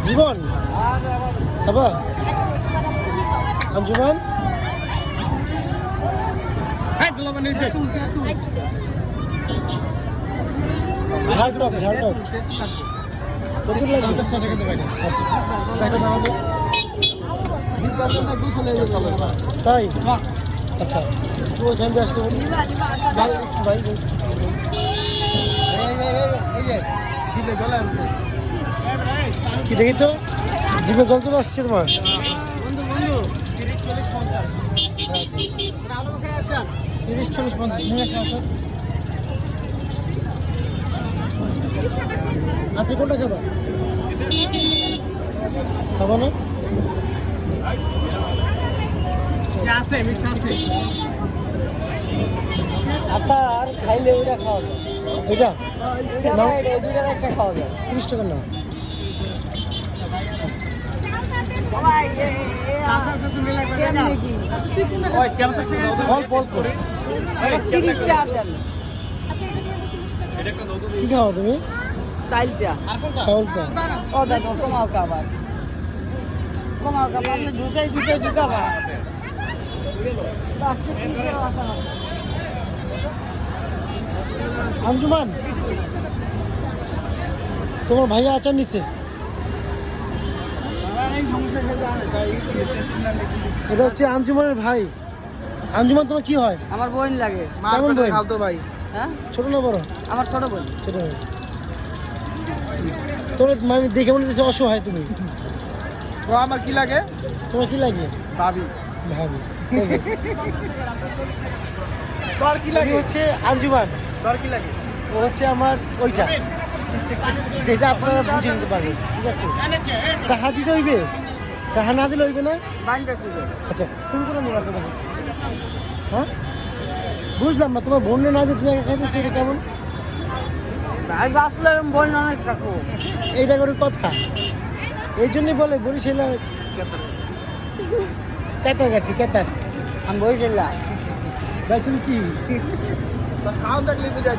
জীবন খাবা আঞ্জুমান ঝাড়টক ঝাড়টক কত লাগবে? আচ্ছা তাই আচ্ছা তো ওইখান দিয়ে আসতে বলি ভাই কি দেখি তো জিভে জল চলে আসছে তোমার 30-40-50 নিয়ে আচ্ছা আচ্ছা কোনটা খাবা খাবো না আচ্ছা আর খাইলে ওইটা খাওয়া যায় এটা নাও দুইটার একটা খাওয়া যায় 30 টাকা নাও অল্প অল্প কি খাও তুমি চাউলটা কমাল খাবার আপনি দুশাই ঢুকাবা আঞ্জুমান তোমার ভাইয়া আচার নিছে এটা হচ্ছে আঞ্জুমানের ভাই আঞ্জুমান তোমার কি হয় আমার বোন লাগে কেমন বোন খালতো ভাই হ্যাঁ ছোট না বড় আমার ছোট বোন ছোট ভাই তোর মানে দেখে মনে হচ্ছে অসহায় তুমি তো আমার কি লাগে তোমার কি লাগে ভাবি ভাবি তোর কি লাগে হচ্ছে আঞ্জুমান তোর কি লাগে ও হচ্ছে আমার ওইটা যেটা আপনারা বুঝে নিতে পারবেন ঠিক আছে টাকা দিতে হইবে টাকা না দিলে হইবে না আচ্ছা তুমি কোনো নিয়ে আসো দেখো হ্যাঁ বুঝলাম না তোমার বোনে না যে তুমি একা খাইছো সেটা কেমন বোন অনেক থাকো এইটা করে কথা এই জন্যই বলে বরিশালা কেতার গাছি কেতার আমি বলছিলাম ভাই তুমি কি খাওয়া থাকলে বুঝা